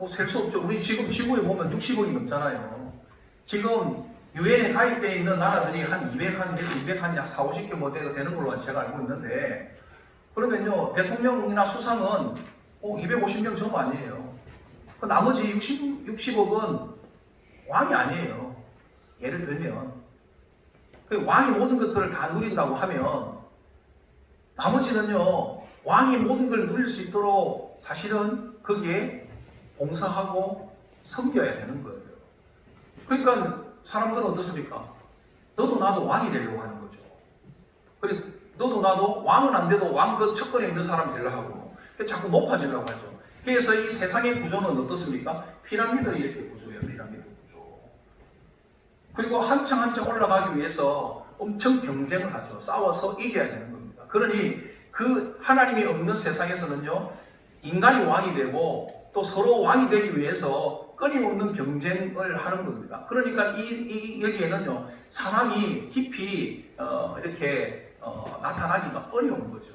뭐 셀 수 없죠. 우리 지금 지구에 보면 60억이 넘잖아요. 지금 유엔에 가입되어 있는 나라들이 한 200한 4, 50개 뭐 되는 걸로 제가 알고 있는데, 그러면요, 대통령이나 수상은 250명 좀 아니에요. 그 나머지 60억은 왕이 아니에요. 예를 들면. 그 왕이 모든 것들을 다 누린다고 하면, 나머지는요, 왕이 모든 걸 누릴 수 있도록 사실은 거기에 봉사하고 섬겨야 되는 거예요. 그러니까 사람들은 어떻습니까? 너도 나도 왕이 되려고 하는 거죠. 그래, 너도 나도 왕은 안 돼도 왕 그 척근에 있는 사람이 되려고 하고, 자꾸 높아지려고 하죠. 그래서 이 세상의 구조는 어떻습니까? 피라미드 이렇게 구조예요. 피라미드 구조. 그리고 한층 올라가기 위해서 엄청 경쟁을 하죠. 싸워서 이겨야 되는 겁니다. 그러니 그 하나님이 없는 세상에서는요, 인간이 왕이 되고 또 서로 왕이 되기 위해서 끊임없는 경쟁을 하는 겁니다. 그러니까 여기에는요, 사랑이 깊이 이렇게 나타나기가 어려운 거죠.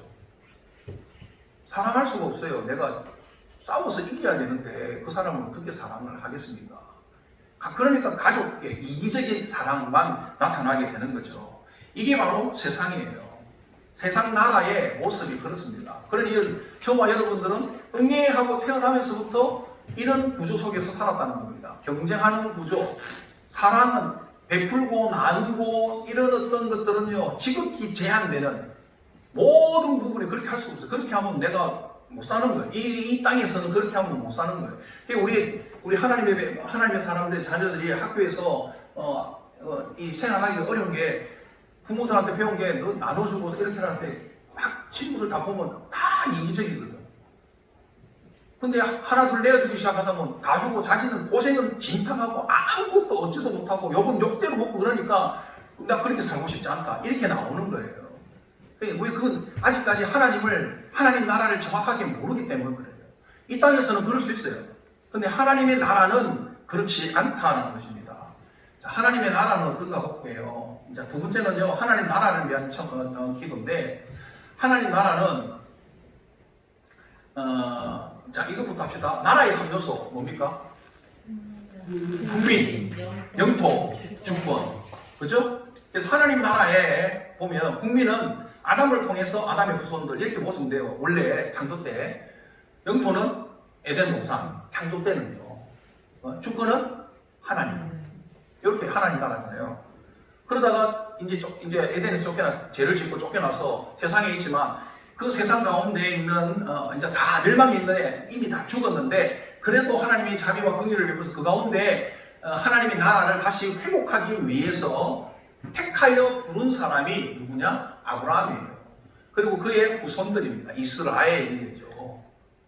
사랑할 수가 없어요. 내가 싸워서 이겨야 되는데 그 사람은 어떻게 사랑을 하겠습니까? 그러니까 가족의 이기적인 사랑만 나타나게 되는 거죠. 이게 바로 세상이에요. 세상 나라의 모습이 그렇습니다. 그러니 저와 여러분들은 응애하고 태어나면서부터 이런 구조 속에서 살았다는 겁니다. 경쟁하는 구조, 사랑은 베풀고 나누고 이런 어떤 것들은요, 지극히 제한되는 모든 부분에 그렇게 할 수 없어요. 그렇게 하면 내가 못 사는 거예요. 이 땅에서는 그렇게 하면 못 사는 거예요. 우리 하나님의 사람들의 자녀들이 학교에서 이 생활하기가 어려운 게, 부모들한테 배운 게 너 나눠주고 이렇게 하는데 막 친구들 다 보면 다 이기적이거든. 근데 하나 둘 내어주기 시작하다 보면 다 주고 자기는 고생은 진탕하고 아무것도 얻지도 못하고 욕은 욕대로 먹고, 그러니까 나 그렇게 살고 싶지 않다 이렇게 나오는 거예요. 왜 그건 아직까지 하나님 나라를 정확하게 모르기 때문에 그래요. 이 땅에서는 그럴 수 있어요. 근데 하나님의 나라는 그렇지 않다는 것입니다. 자, 하나님의 나라는 어떤가 볼게요. 자, 두 번째는요, 하나님 나라를 위한 기도인데, 하나님 나라는 자, 이것부터 합시다. 나라의 3요소 뭡니까? 국민, 영토, 주권. 그죠? 그래서 하나님 나라에 보면 국민은 아담을 통해서 아담의 후손들 이렇게 보시면 돼요. 원래 창조 때. 영토는 에덴 동산, 창조 때는요. 주권은 하나님. 이렇게 하나님 나라잖아요. 그러다가 이제 에덴에서 죄를 짓고 쫓겨나서 세상에 있지만, 그 세상 가운데 있는 이제 다 멸망이 있는데 이미 다 죽었는데, 그래도 하나님의 자비와 긍휼을 베풀어서 그 가운데 하나님의 나라를 다시 회복하기 위해서 택하여 부른 사람이 누구냐? 아브라함이에요. 그리고 그의 후손들입니다. 이스라엘이죠.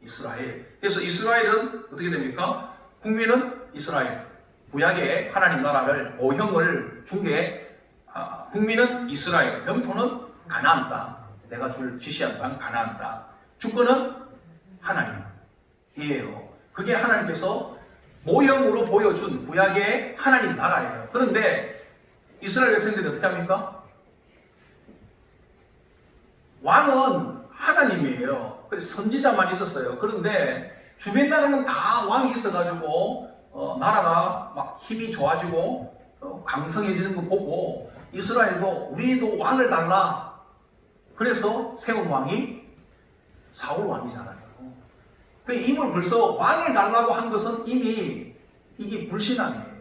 이스라엘. 그래서 이스라엘은 어떻게 됩니까? 국민은 이스라엘. 구약의 하나님 나라를 모형을 준 게, 국민은 이스라엘, 영토는 가나안 땅, 내가 줄 지시한 땅 가나안 땅, 주권은 하나님이에요. 그게 하나님께서 모형으로 보여준 구약의 하나님 나라예요. 그런데 이스라엘 백성들이 어떻게 합니까? 왕은 하나님이에요. 그래서 선지자만 있었어요. 그런데 주변 나라는 다 왕이 있어가지고 나라가 막 힘이 좋아지고 강성해지는 거 보고, 이스라엘도 우리도 왕을 달라. 그래서 세운 왕이 사울 왕이잖아요. 그 이걸 벌써 왕을 달라고 한 것은 이미 이게 불신앙이에요.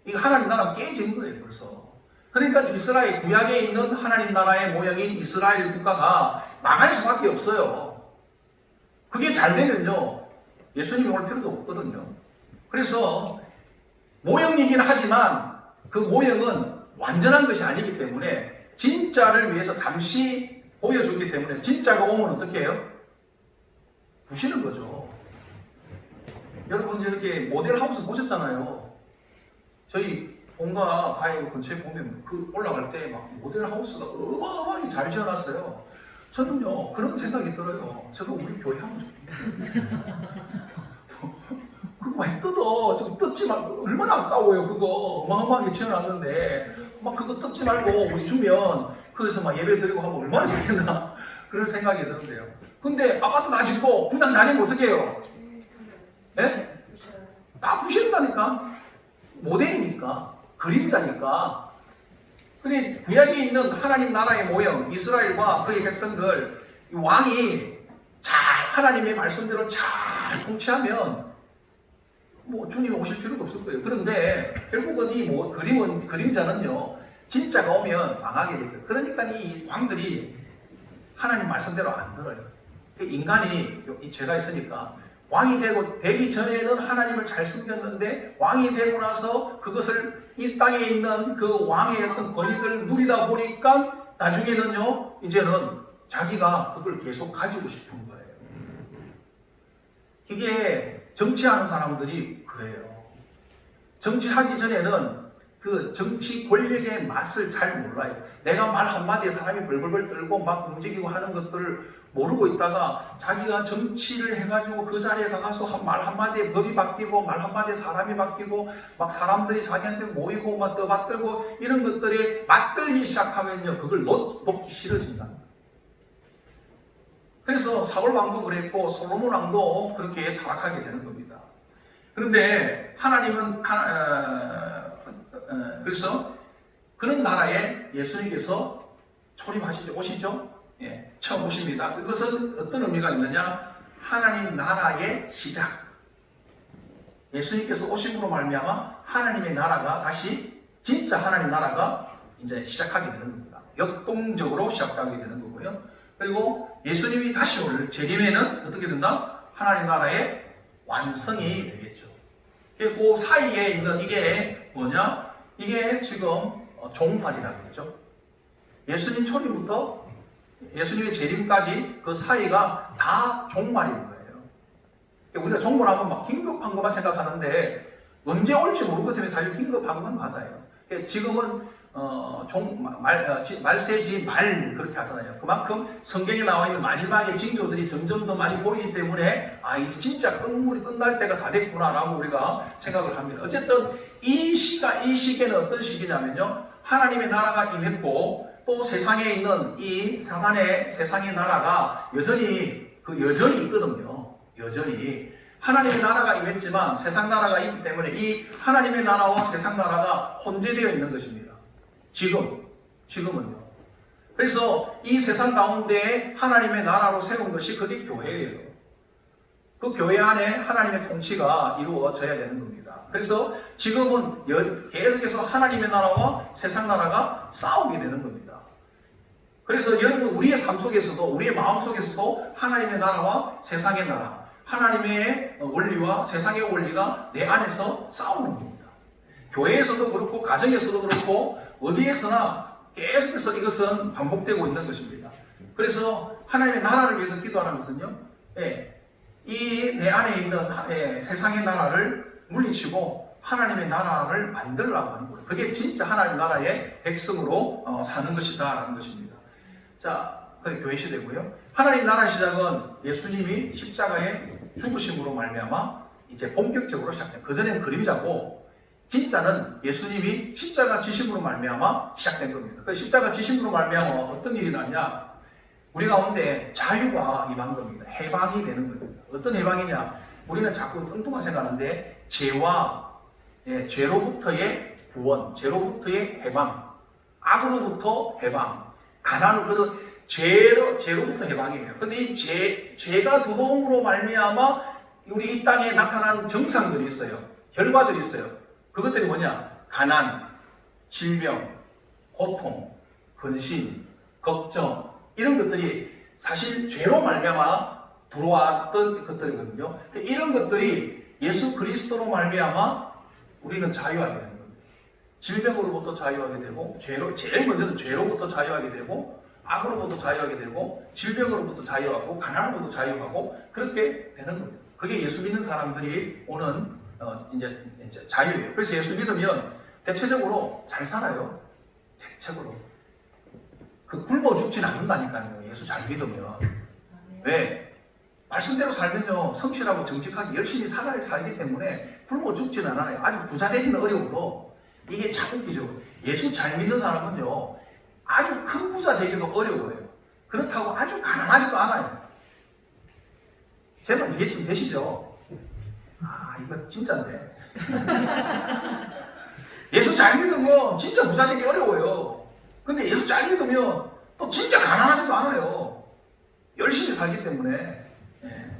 이거 하나님 나라가 깨진 거예요, 벌써. 그러니까 이스라엘, 구약에 있는 하나님 나라의 모형인 이스라엘 국가가 망할 수밖에 없어요. 그게 잘 되면요, 예수님이 올 필요도 없거든요. 그래서 모형이긴 하지만 그 모형은 완전한 것이 아니기 때문에, 진짜를 위해서 잠시 보여주기 때문에, 진짜가 오면 어떻게 해요? 부시는 거죠. 여러분 이렇게 모델 하우스 보셨잖아요. 저희 본가 가요 근처에 보면 그 올라갈 때 막 모델 하우스가 어마어마하게 잘 지어놨어요. 저는요, 그런 생각이 들어요. 저거 우리 교회 하면 좋겠다. 그거 많이 뜯어. 저거 뜯지 말고. 얼마나 아까워요. 그거 어마어마하게 지어놨는데 막 그거 뜯지 말고 우리 주면 거기서 막 예배 드리고 하면 얼마나 좋겠나, 그런 생각이 드는데요. 근데 아파트 다 짓고 그냥 다니면 어떻게 해요? 예? 다 부신다니까. 모델이니까, 그림자니까. 그래 구약에 있는 하나님 나라의 모형, 이스라엘과 그의 백성들, 왕이 잘 하나님의 말씀대로 잘 통치하면 뭐 주님이 오실 필요도 없을 거예요. 그런데 결국은 이 뭐 그림자는요, 진짜가 오면 망하게 됩니다. 그러니까 이 왕들이 하나님 말씀대로 안 들어요. 인간이 이 죄가 있으니까 왕이 되기 전에는 하나님을 잘 숨겼는데 왕이 되고 나서 그것을 이 땅에 있는 그 왕의 어떤 권위를 누리다 보니까 나중에는요, 이제는 자기가 그걸 계속 가지고 싶은 거예요. 이게 정치하는 사람들이 그래요. 정치하기 전에는 그 정치 권력의 맛을 잘 몰라요. 내가 말 한마디에 사람이 벌벌벌 떨고 막 움직이고 하는 것들을 모르고 있다가 자기가 정치를 해가지고 그 자리에 가서 말 한마디에 법이 바뀌고 말 한마디에 사람이 바뀌고 막 사람들이 자기한테 모이고 막 떠받들고 이런 것들이 맞들기 시작하면요, 그걸 놓기 싫어진다. 그래서 사울 왕도 그랬고 솔로몬 왕도 그렇게 타락하게 되는 겁니다. 그런데 하나님은 그래서 그런 나라에 예수님께서 초림하시죠. 오시죠. 예, 처음 오십니다. 그것은 어떤 의미가 있느냐? 하나님 나라의 시작. 예수님께서 오심으로 말미암아 하나님의 나라가 다시 진짜 하나님 나라가 이제 시작하게 되는 겁니다. 역동적으로 시작하게 되는 거고요. 그리고 예수님이 다시 올 재림에는 어떻게 된다? 하나님 나라의 완성이 되겠죠. 그 사이에 있는 이게 뭐냐? 이게 지금 종말이라고 그러죠. 예수님 초림부터 예수님의 재림까지 그 사이가 다 종말인 거예요. 우리가 종말하면 막 긴급한 것만 생각하는데 언제 올지 모르기 때문에 사실 긴급한 건 맞아요. 지금은 말세지 말 그렇게 하잖아요. 그만큼 성경에 나와 있는 마지막의 징조들이 점점 더 많이 보이기 때문에 이제 진짜 끝물이 끝날 때가 다 됐구나라고 우리가 생각을 합니다. 어쨌든 이 시기에는 어떤 시기냐면요, 하나님의 나라가 임했고 또 세상에 있는 이 사단의 세상의 나라가 여전히 있거든요. 여전히 하나님의 나라가 임했지만 세상 나라가 있기 때문에 이 하나님의 나라와 세상 나라가 혼재되어 있는 것입니다. 지금은요. 그래서 이 세상 가운데 하나님의 나라로 세운 것이 그게 교회예요. 그 교회 안에 하나님의 통치가 이루어져야 되는 겁니다. 그래서 지금은 계속해서 하나님의 나라와 세상 나라가 싸우게 되는 겁니다. 그래서 여러분 우리의 삶 속에서도 우리의 마음 속에서도 하나님의 나라와 세상의 나라, 하나님의 원리와 세상의 원리가 내 안에서 싸우는 겁니다. 교회에서도 그렇고 가정에서도 그렇고 어디에서나 계속해서 이것은 반복되고 있는 것입니다. 그래서 하나님의 나라를 위해서 기도하는 것은요, 이 내 안에 있는 세상의 나라를 물리치고 하나님의 나라를 만들려고 하는 거예요. 그게 진짜 하나님 나라의 백성으로 사는 것이다라는 것입니다. 자, 그게 교회 시대고요. 하나님 나라의 시작은 예수님이 십자가에 죽으심으로 말미암아 이제 본격적으로 시작돼요. 그 전에는 그림자고 진짜는 예수님이 십자가 지심으로 말미암아 시작된 겁니다. 그 십자가 지심으로 말미암아 어떤 일이 났냐? 우리 가운데 자유가 임한 겁니다. 해방이 되는 겁니다. 어떤 해방이냐? 우리는 자꾸 뚱뚱한 생각하는데 죄로부터의 구원, 죄로부터의 해방, 악으로부터 해방, 가난으로 죄로부터 해방이에요. 근데 이 죄가 들어옴으로 말미암아 우리 이 땅에 나타난 정상들이 있어요. 결과들이 있어요. 그것들이 뭐냐? 가난, 질병, 고통, 근심, 걱정 이런 것들이 사실 죄로 말미암아 들어왔던 것들이거든요. 이런 것들이 예수 그리스도로 말미암아 우리는 자유하게 되는 겁니다. 질병으로부터 자유하게 되고 제일 먼저는 죄로부터 자유하게 되고 악으로부터 자유하게 되고 질병으로부터 자유하고 가난으로부터 자유하고 그렇게 되는 겁니다. 그게 예수 믿는 사람들이 오는 이제 자유예요. 그래서 예수 믿으면 대체적으로 잘 살아요. 대체적으로 굶어 죽지는 않는다니까요. 예수 잘 믿으면. 왜? 말씀대로 살면요, 성실하고 정직하게 열심히 살기 때문에 굶어 죽지는 않아요. 아주 부자 되기는 어려워도 이게 참 웃기죠. 예수 잘 믿는 사람은요, 아주 큰 부자 되기도 어려워요. 그렇다고 아주 가난하지도 않아요. 제 말 이해 좀 되시죠? 아, 이거 진짜인데. 예수 잘 믿으면 진짜 부자 되기 어려워요. 근데 예수 잘 믿으면 또 진짜 가난하지도 않아요. 열심히 살기 때문에. 예.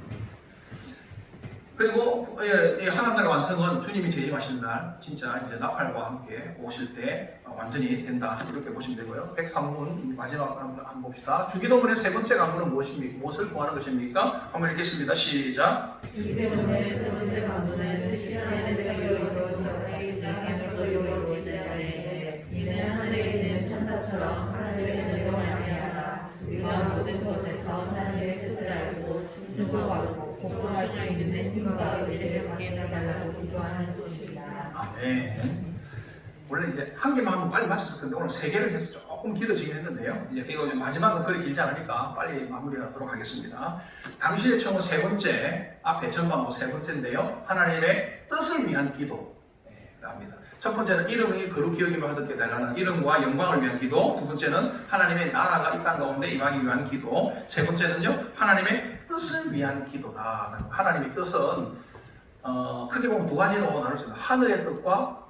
그리고 하나님 나라 완성은 주님이 재림하시는 날 진짜 이제 나팔과 함께 오실 때 완전히 된다 이렇게 보시면 되고요. 103문 마지막 한번 봅시다. 주기도문의 세 번째 강구는 무엇입니까? 무엇을 구하는 것입니까? 한번 읽겠습니다. 시작. 주기도문의 세 번째 강구는 시간의 세계로 이루어져 자기 땅에서도 이루어질 때에 이는 하늘에 있는 천사처럼 하나님의 영광을 아뢰하라. 우리가 모든 것에서 하나님의 뜻을 알고 순종하고 복종할 수 있는 힘과 의지를 받게 해달라고 기도하는 것입니다. 아멘. 원래 이제 한 개만 하면 빨리 마쳤을 텐데 오늘 세 개를 해서 조금 길어지긴 했는데요. 이제 이거 마지막은 그리 길지 않으니까 빨리 마무리하도록 하겠습니다. 당신의 청은 세 번째, 앞에 전반부 세 번째인데요. 하나님의 뜻을 위한 기도랍니다. 첫 번째는 이름이 거룩히 여김을 하듯게 달라는 이름과 영광을 위한 기도. 두 번째는 하나님의 나라가 이 땅 가운데 임하기 위한 기도. 세 번째는요, 하나님의 뜻을 위한 기도다. 하나님의 뜻은 크게 보면 두 가지로 나눌 수 있습니다. 하늘의 뜻과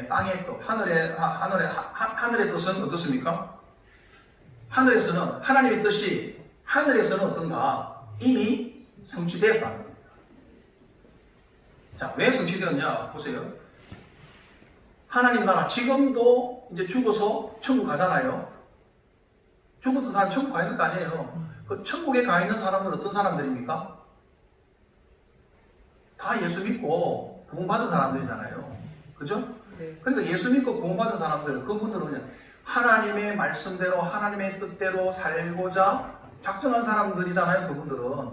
땅의 뜻. 하늘의 뜻은 어떻습니까? 하늘에서는 하나님의 뜻이 하늘에서는 어떤가? 이미 성취되었다는 겁니다. 자, 왜 성취되었냐? 보세요. 하나님 나라 지금도 이제 죽어서 천국 가잖아요. 죽었던 사람 천국 가 있을 거 아니에요. 그 천국에 가 있는 사람은 어떤 사람들입니까? 다 예수 믿고 구원받은 사람들이잖아요. 그죠? 네. 그러니까 예수 믿고 구원받은 사람들, 그분들은 그냥 하나님의 말씀대로 하나님의 뜻대로 살고자 작정한 사람들이잖아요. 그분들은.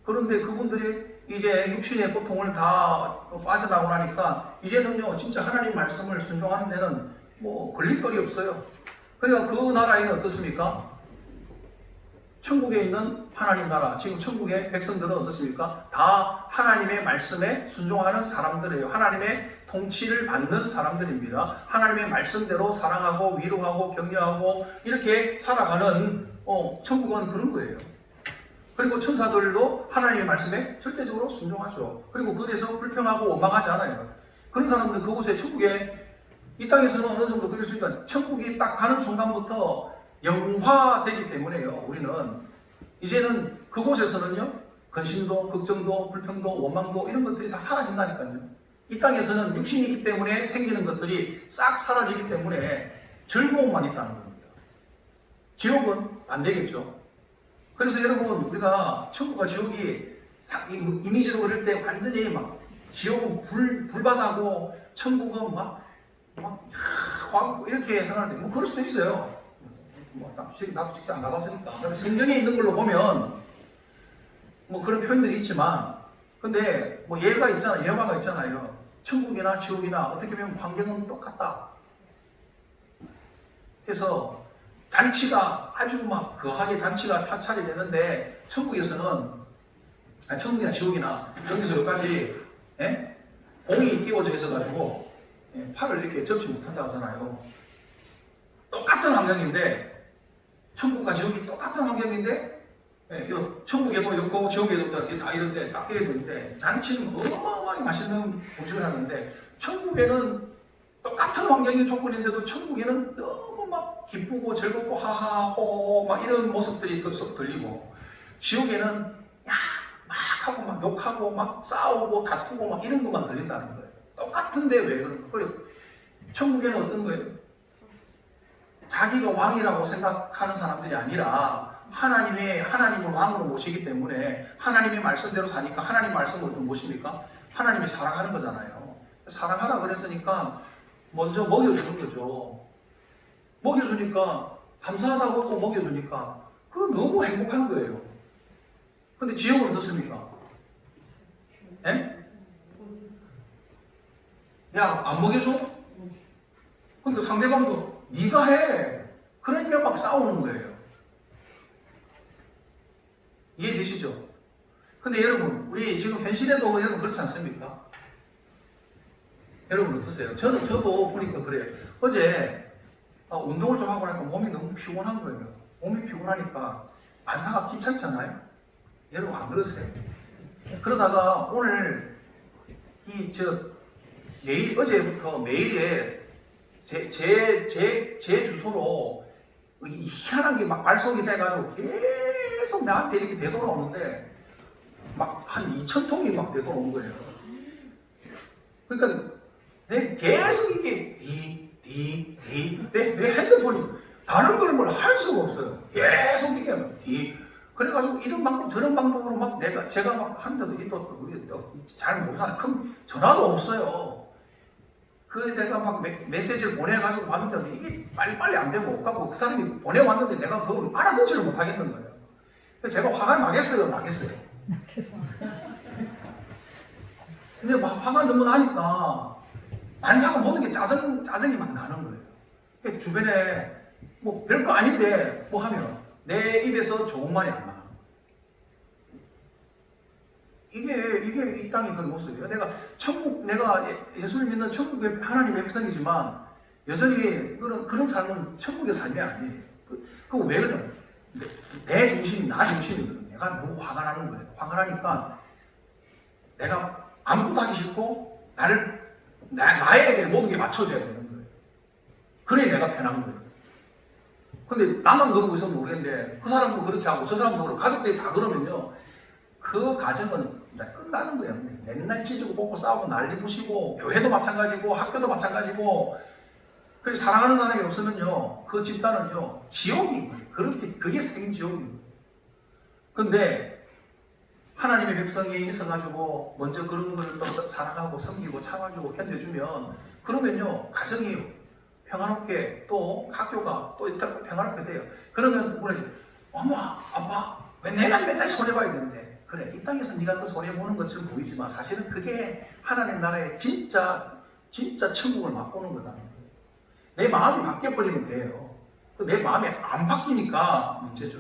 그런데 그분들이 이제 육신의 고통을 다 빠져나오고 나니까 이제는요 진짜 하나님 말씀을 순종하는 데는 뭐 걸림돌이 없어요. 그러니까 그 나라에는 어떻습니까? 천국에 있는 하나님 나라, 지금 천국의 백성들은 어떻습니까? 다 하나님의 말씀에 순종하는 사람들이에요. 하나님의 통치를 받는 사람들입니다. 하나님의 말씀대로 사랑하고 위로하고 격려하고 이렇게 살아가는 천국은 그런 거예요. 그리고 천사들도 하나님의 말씀에 절대적으로 순종하죠. 그리고 그래서 불평하고 원망하지 않아요. 그런 사람들은 그곳에 천국에 이 땅에서는 어느 정도 그럴 수 있지만 천국이 딱 가는 순간부터 영화되기 때문에요. 우리는 이제는 그곳에서는요 근심도, 걱정도, 불평도, 원망도 이런 것들이 다 사라진다니까요. 이 땅에서는 육신이 있기 때문에 생기는 것들이 싹 사라지기 때문에 즐거움만 있다는 겁니다. 지옥은 안 되겠죠. 그래서 여러분 우리가 천국과 지옥이 이미지로 그릴 때 완전히 막 지옥은 불바다고 천국은 막 이렇게 생각하는데 뭐 그럴 수도 있어요. 나도 직접 안 가봤으니까. 성경에 있는 걸로 보면 뭐 그런 표현들이 있지만 근데 뭐 예가 있잖아요. 예화가 있잖아요. 천국이나 지옥이나 어떻게 보면 환경은 똑같다. 그래서 잔치가 아주 막 거하게 잔치가 차려지는데 천국에서는 천국이나 지옥이나 여기서 여기까지 공이 끼워져 있어가지고 팔을 이렇게 접지 못한다고 하잖아요. 똑같은 환경인데 천국과 지옥이 똑같은 환경인데 천국에도 이렇고 지옥에도 다 이런데 딱 이래 있는데 잔치는 어마어마하게 맛있는 음식을 하는데 천국에는 똑같은 환경의 조건인데도 천국에는 너무 막 기쁘고 즐겁고 하하호 막 이런 모습들이 썩 들리고 지옥에는 막 하고 막 욕하고 막 싸우고 다투고 막 이런 것만 들린다는 거예요. 똑같은데 왜 그래요? 천국에는 어떤 거예요? 자기가 왕이라고 생각하는 사람들이 아니라 하나님을 왕으로 모시기 때문에 하나님의 말씀대로 사니까 하나님 말씀을 또 모십니까? 하나님이 사랑하는 거잖아요. 사랑하라 그랬으니까 먼저 먹여주는 거죠. 먹여주니까 감사하다고 또 먹여주니까 그거 너무 행복한 거예요. 근데 지옥은 어떻습니까? 야, 안 먹여줘? 그러니까 상대방도 네가 해. 그러니까 막 싸우는 거예요. 이해되시죠? 근데 여러분, 우리 지금 현실에도 여러분 그렇지 않습니까? 여러분 어떠세요? 저도 보니까 그래요. 어제 운동을 좀 하고 나니까 몸이 너무 피곤한 거예요. 몸이 피곤하니까 만사가 귀찮잖아요? 여러분 안 그러세요? 그러다가 오늘 내일 어제부터 매일에 제 주소로 희한한 게 막 발송이 돼가지고 계속 나한테 이렇게 되돌아오는데 막 한 2,000통이 막 되돌아온 거예요. 그러니까 내 계속 이게 내 핸드폰이 다른 걸 뭘 할 수가 없어요. 계속 이게 그래가지고 이런 방법 저런 방법으로 막 제가 막 한데도 우리 잘 모르잖아요. 큰 전화도 없어요. 내가 막 메시지를 보내가지고 봤는데 이게 빨리빨리 안 되고 못 가고 그 사람이 보내왔는데 내가 그걸 알아듣지를 못하겠는 거예요. 그래서 제가 화가 나겠어요. 근데 막 화가 너무 나니까 만사가 모든 게 짜증이 막 나는 거예요. 그러니까 주변에 뭐 별거 아닌데 뭐 하면 내 입에서 좋은 말이 안 나와. 이게 이 땅의 그런 모습이에요. 내가 예수를 믿는 천국의 하나님의 백성이지만 여전히 그런 삶은 천국의 삶이 아니에요. 그거 왜 그래? 내 중심이 나 중심이거든. 내가 누구 화가 나는 거예요. 화가 나니까 내가 아무것도 하기 싫고 나에게 모든 게 맞춰져야 되는 거예요. 그래 내가 편한 거예요. 근데 나만 그러고 있으면 모르겠는데 그 사람도 그렇게 하고 저 사람도 그러고 가족들이 다 그러면요. 그 가정은 끝나는 거예요. 맨날 찢고 뽑고 싸우고 난리 부시고 교회도 마찬가지고 학교도 마찬가지고 그래서 사랑하는 사람이 없으면요. 그 집단은요. 지옥인 거예요. 그게 생지옥인 거예요. 근데 하나님의 백성이 있어가지고 먼저 그런 걸 또 사랑하고 섬기고 참아주고 견뎌주면 그러면요. 가정이 평화롭게 또 학교가 또 평화롭게 돼요. 그러면 우리 어머 아빠 왜 내가 맨날 손해봐야 되는데 그래 이 땅에서 네가 그 손해보는 것처럼 보이지만 사실은 그게 하나님 나라의 진짜 천국을 맛보는 거다. 내 마음이 바뀌어버리면 돼요. 내 마음이 안 바뀌니까 문제죠.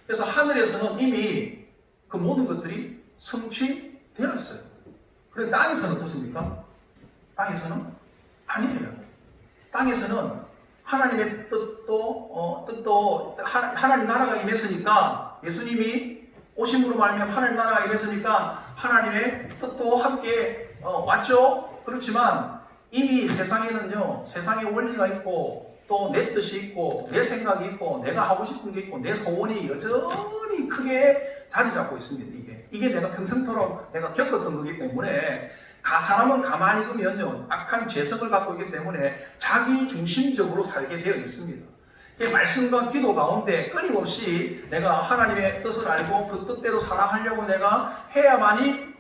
그래서 하늘에서는 이미 그 모든 것들이 성취되었어요. 그런데 땅에서는 어떻습니까? 땅에서는 아니에요. 땅에서는 하나님의 뜻도 하나님 나라가 임했으니까 예수님이 오심으로 말하면 하나님 나라가 임했으니까 하나님의 뜻도 함께 왔죠. 그렇지만 이미 세상에는요 세상의 원리가 있고 또 내 뜻이 있고 내 생각이 있고 내가 하고 싶은 게 있고 내 소원이 여전히 크게 자리 잡고 있습니다. 이게 내가 평생토록 내가 겪었던 거기 때문에 사람은 가만히 두면요 악한 죄성을 갖고 있기 때문에 자기 중심적으로 살게 되어 있습니다. 말씀과 기도 가운데 끊임없이 내가 하나님의 뜻을 알고 그 뜻대로 살아가려고 내가 해야만이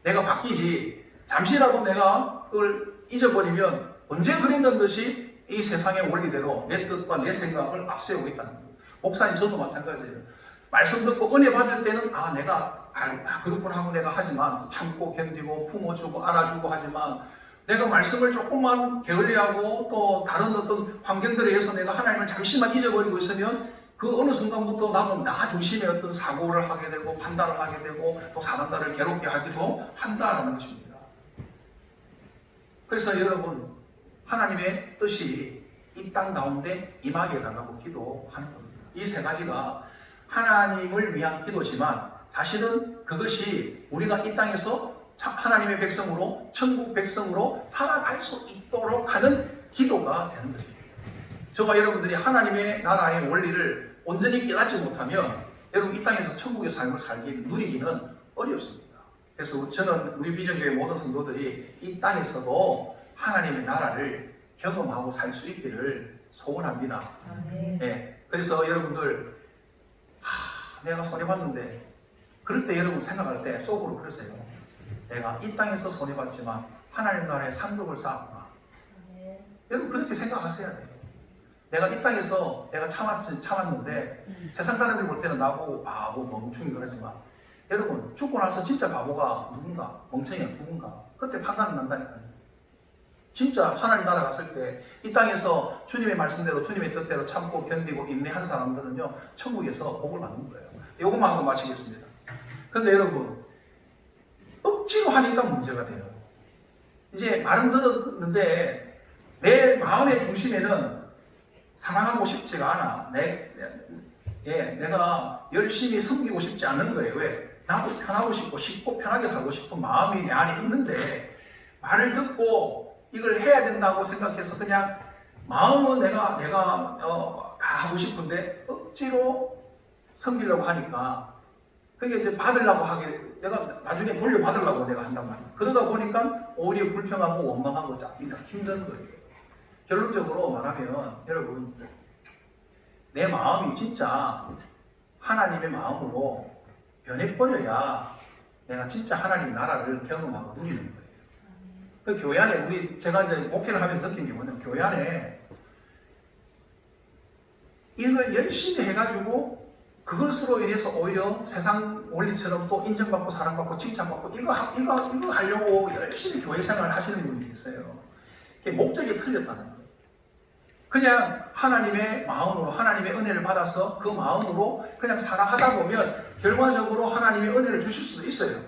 내가 바뀌지 잠시라도 내가 그걸 잊어버리면 언제 그랬던 듯이 이 세상의 원리대로 내 뜻과 내 생각을 앞세우고 있다는 거예요. 목사님 저도 마찬가지예요. 말씀 듣고 은혜 받을 때는 내가 그렇구나 하고 내가 하지만 참고 견디고 품어주고 안아주고 하지만 내가 말씀을 조금만 게을리하고 또 다른 어떤 환경들에 의해서 내가 하나님을 잠시만 잊어버리고 있으면 그 어느 순간부터 나도 나 중심의 어떤 사고를 하게 되고 판단을 하게 되고 또 사람들을 괴롭게 하기도 한다는 것입니다. 그래서 여러분 하나님의 뜻이 이 땅 가운데 임하게 해달라고 기도하는 겁니다. 이 세 가지가 하나님을 위한 기도지만 사실은 그것이 우리가 이 땅에서 하나님의 백성으로 천국 백성으로 살아갈 수 있도록 하는 기도가 되는 것입니다. 저와 여러분들이 하나님의 나라의 원리를 온전히 깨닫지 못하면 여러분 이 땅에서 천국의 삶을 누리기는 어렵습니다. 그래서 저는 우리 비전교회 모든 성도들이 이 땅에서도 하나님의 나라를 경험하고 살 수 있기를 소원합니다. 네. 그래서 여러분들 내가 손해봤는데 그럴 때 여러분 생각할 때 속으로 그러세요. 내가 이 땅에서 손해봤지만 하나님 나라의 상급을 쌓았구나. 여러분 그렇게 생각하셔야 돼요. 내가 이 땅에서 내가 참았는데 세상 사람들이 볼 때는 나보고 바보 멍충이 그러지만 여러분 죽고 나서 진짜 바보가 누군가 멍청이가 누군가 그때 판단은 난다니까요. 진짜 하나님 나라 갔을 때 이 땅에서 주님의 말씀대로 주님의 뜻대로 참고 견디고 인내한 사람들은요 천국에서 복을 받는 거예요. 이것만 하고 마치겠습니다. 그런데 여러분 억지로 하니까 문제가 돼요. 이제 말은 들었는데 내 마음의 중심에는 사랑하고 싶지가 않아. 내가 열심히 섬기고 싶지 않은 거예요. 왜? 나도 편하고 싶고 편하게 살고 싶은 마음이 내 안에 있는데 말을 듣고 이걸 해야 된다고 생각해서 그냥 마음은 내가 다 하고 싶은데 억지로 섬기려고 하니까 그게 이제 받으려고 하게 내가 나중에 돌려받으려고 내가 한단 말이야. 그러다 보니까 오히려 불평하고 원망하고 짜증나 힘든 거예요. 결론적으로 말하면 여러분 내 마음이 진짜 하나님의 마음으로 변해버려야 내가 진짜 하나님 나라를 경험하고 누리는 거예요. 그 교회 안에 제가 이제 목회를 하면서 느낀 게 뭐냐면 교회 안에 이걸 열심히 해가지고 그것으로 인해서 오히려 세상 원리처럼 또 인정받고 사랑받고 칭찬받고 이거 하려고 열심히 교회 생활을 하시는 분들이 있어요. 그게 목적이 틀렸다는 거예요. 그냥 하나님의 마음으로 하나님의 은혜를 받아서 그 마음으로 그냥 살아가다 보면 결과적으로 하나님의 은혜를 주실 수도 있어요.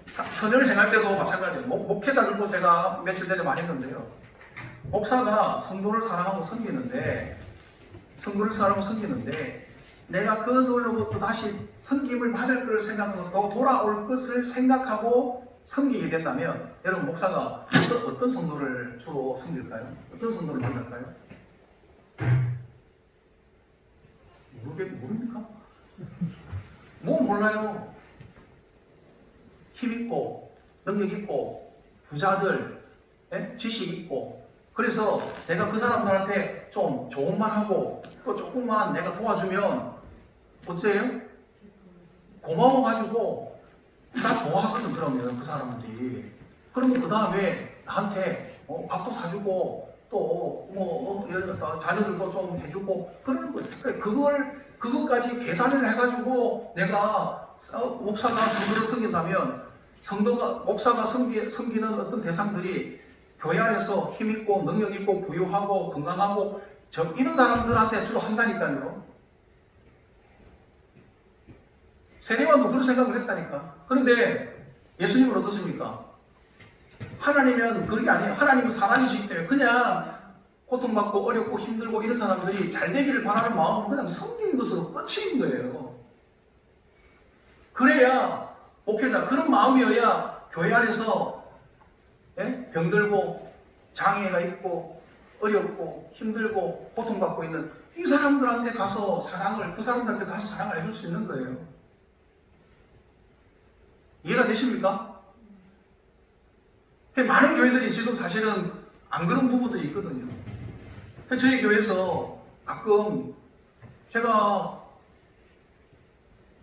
선을 행할 때도 마찬가지예요. 목회자들도 제가 며칠 전에 많이 했는데요. 목사가 성도를 사랑하고 섬기는데 내가 그들로부터 다시 섬김을 받을 것을 생각하고 더 돌아올 것을 생각하고 섬기게 된다면 여러분 목사가 어떤 성도를 주로 섬길까요? 어떤 성도를 만날까요? 모릅니까? 뭐 몰라요. 힘 있고 능력 있고 부자들 지식 있고 그래서 내가 그 사람들한테 좀 좋은 말 하고 또 조금만 내가 도와주면 어째요? 고마워가지고 나 좋아하거든. 그러면 그 사람들이 그러면 그 다음에 나한테 밥도 사주고 또 자녀들도 좀 해주고 그러는 거예요. 그러니까 그것까지 계산을 해가지고 내가 목사가 성도를 섬긴다면 목사가 섬기는 어떤 대상들이 교회 안에서 힘있고 능력있고 부유하고 건강하고 이런 사람들한테 주로 한다니까요. 세례관도 그런 생각을 했다니까. 그런데 예수님은 어떻습니까? 하나님은 그게 아니에요. 하나님은 사랑이시기 때문에 그냥 고통받고 어렵고 힘들고 이런 사람들이 잘 되기를 바라는 마음으로 그냥 섬기는 것으로 끝인 거예요. 그래야 목회자 그런 마음이어야 교회 안에서 병들고 장애가 있고 어렵고 힘들고 고통받고 있는 이 사람들한테 가서 그 사람들한테 가서 사랑을 해줄 수 있는 거예요. 이해가 되십니까? 많은 교회들이 지금 사실은 안 그런 부분들이 있거든요. 저희 교회에서 가끔 제가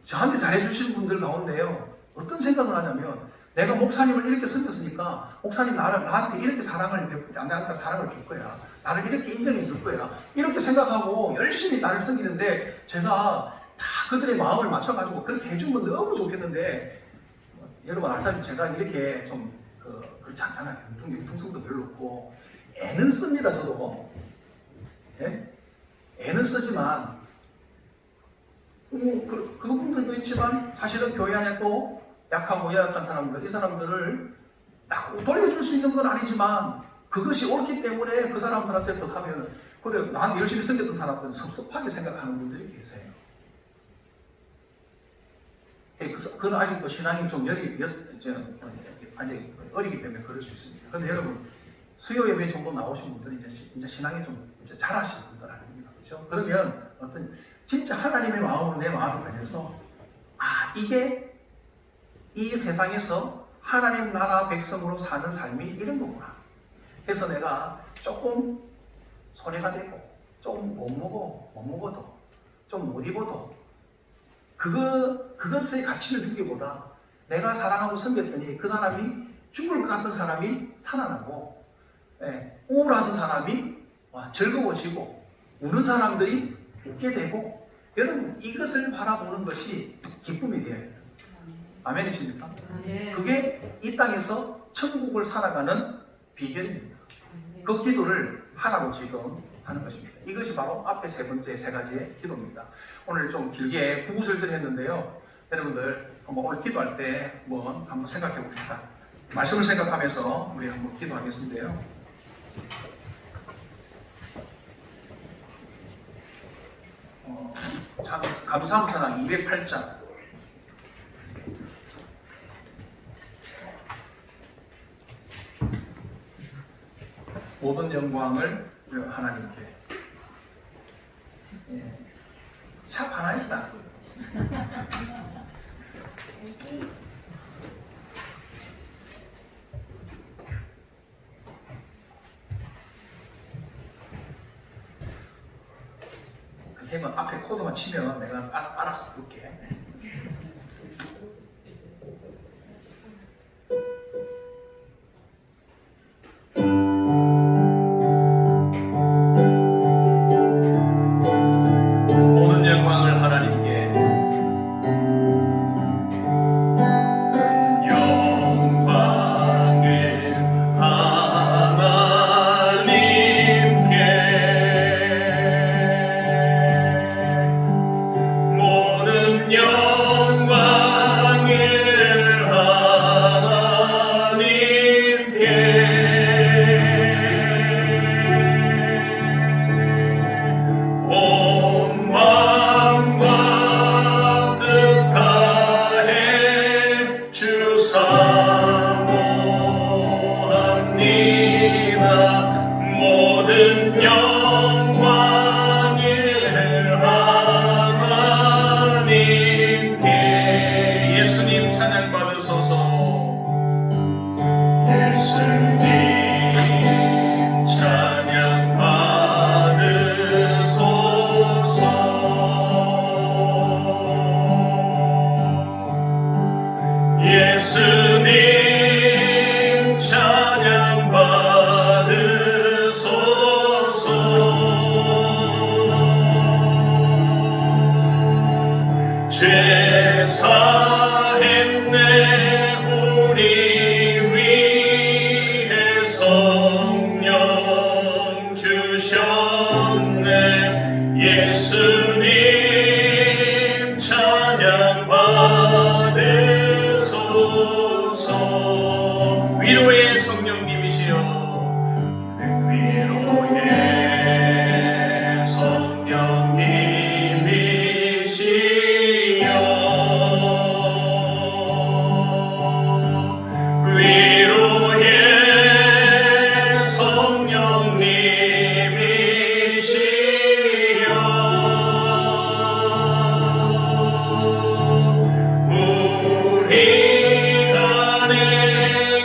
저한테 잘해주신 분들 가운데요. 어떤 생각을 하냐면 내가 목사님을 이렇게 섬겼으니까 목사님 나한테 이렇게 나한테 사랑을 줄 거야. 나를 이렇게 인정해 줄 거야. 이렇게 생각하고 열심히 나를 섬기는데 제가 다 그들의 마음을 맞춰가지고 그렇게 해주면 너무 좋겠는데 여러분 아시다시피 제가 이렇게 좀 그렇지 않잖아요. 융통성도 별로 없고 애는 씁니다. 저도 애는 쓰지만 그분들도 있지만 사실은 교회 안에 또 약하고 연약한 사람들 이 사람들을 돌려줄 수 있는 건 아니지만 그것이 옳기 때문에 그 사람들한테 또 하면 그래 나한테 열심히 섬겼던 사람들은 섭섭하게 생각하는 분들이 계세요. 그건 아직도 신앙이 좀 아직 어리기 때문에 그럴 수 있습니다. 그런데 여러분 수요 예배 정도 나오신 분들은 이제 신앙이 좀 이제 잘하시는 분들 아닙니까? 그렇죠? 그러면 진짜 하나님의 마음으로 내 마음이 걸려서 이게 이 세상에서 하나님 나라 백성으로 사는 삶이 이런 거구나. 그래서 내가 조금 손해가 되고 조금 못 먹어도 좀 못 입어도 그것의 가치를 두기보다 내가 사랑하고 섬겼더니 그 사람이 죽을 것 같은 사람이 살아나고 우울하던 사람이 즐거워지고 우는 사람들이 웃게 되고 여러분 이것을 바라보는 것이 기쁨이 되어야 돼요. 아멘이십니까? 그게 이 땅에서 천국을 살아가는 비결입니다. 그 기도를 하라고 지금 하는 것입니다. 이것이 바로 앞에 세 가지의 기도입니다. 오늘 좀 길게 구구절절 했는데요. 여러분들 한번 오늘 기도할 때 한번 생각해 봅시다. 말씀을 생각하면서 우리 한번 기도하겠는데요. 감사함찬양 208장 모든 영광을 하나님께. 예. 샵 하나 있다. 되면 앞에 코드만 치면 내가 알아서 부를게. 모든 영광을 하나님께. 영광을 하나님께. 모든 영광을 하나님께. 온 마음과 뜻 다해 주 사모합니다. 모든 영광을 하나님께. 예수님 찬양 받으소서. 예수님 찬양 받으소서. 예수님 찬양 받으소서. 죄 사했네 우리 위해 성령 주셨네. 예수님 찬양 받으소서. 위로의 성령님이시여. 위로의 성령님이시여. 위로의 성령님이시여. 우리 안에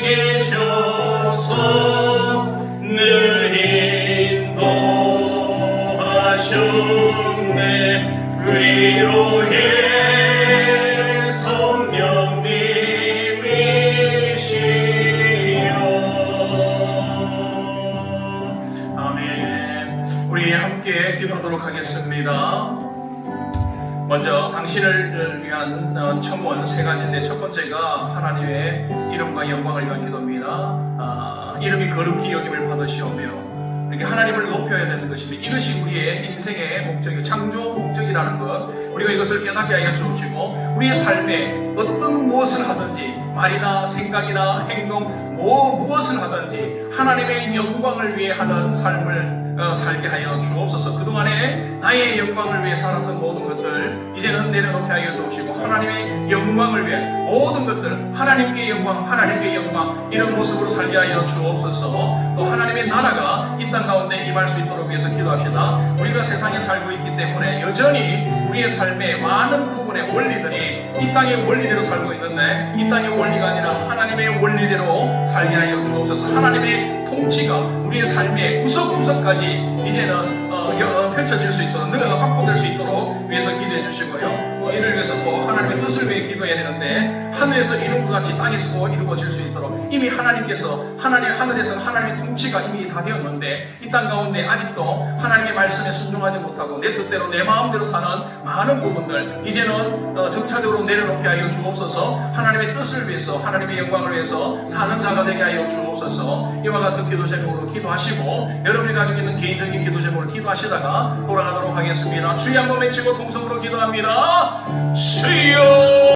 계셔서 늘 인도하셨네. 위로의 성령님이시여. 아멘. 우리 함께 기도하도록 하겠습니다. 먼저 당신을 위한 첨언 세 가지인데, 첫 번째가 하나님의 이름과 영광을 위한 기도입니다. 이름이 거룩히 여김을 받으시오며, 이렇게 하나님을 높여야 되는 것입니다. 이것이 우리의 인생의 목적이고 창조 목적이라는 것, 우리가 이것을 깨닫게 하여 주시고, 우리의 삶에 어떤 무엇을 하든지, 말이나 생각이나 행동 무엇을 하든지 하나님의 영광을 위해 하는 삶을 살게 하여 주옵소서. 그동안에 나의 영광을 위해 살았던 모든 것들 이제는 내려놓게 하여 주옵시고, 하나님의 영광을 위해 모든 것들, 하나님께 영광, 하나님께 영광, 이런 모습으로 살게 하여 주옵소서. 또 하나님의 나라가 이 땅 가운데 임할 수 있도록 위해서 기도합시다. 우리가 세상에 살고 있기 때문에 여전히 우리의 삶의 많은 부분의 원리들이 이 땅의 원리대로 살고 있는데, 이 땅의 원리가 아니라 하나님의 원리대로 살게 하여 주옵소서. 하나님의 통치가 우리의 삶의 구석구석까지 이제는 펼쳐질 수 있도록, 능력가 확보될 수 있도록 위해서 기도해 주시고요. 이를 위해서 또 하나님의 뜻을 위해 기도해야 되는데, 하늘에서 이룬 것 같이 땅에서도 이루어질 수 있도록 이미 하나님께서 하늘에서 하나님의 통치가 이미 다 되었는데, 이 땅 가운데 아직도 하나님의 말씀에 순종하지 못하고 내 뜻대로 내 마음대로 사는 많은 부분들 이제는 정차적으로 내려놓게 하여 주옵소서. 하나님의 뜻을 위해서, 하나님의 영광을 위해서 사는 자가 되게 하여 주옵소서. 이와 같은 기도 제목으로 기도하시고, 여러분이 가지고 있는 개인적인 기도 제목으로 기도하시다가 돌아가도록 하겠습니다. 주여 한번 외치고 통성으로 기도합니다. 주여.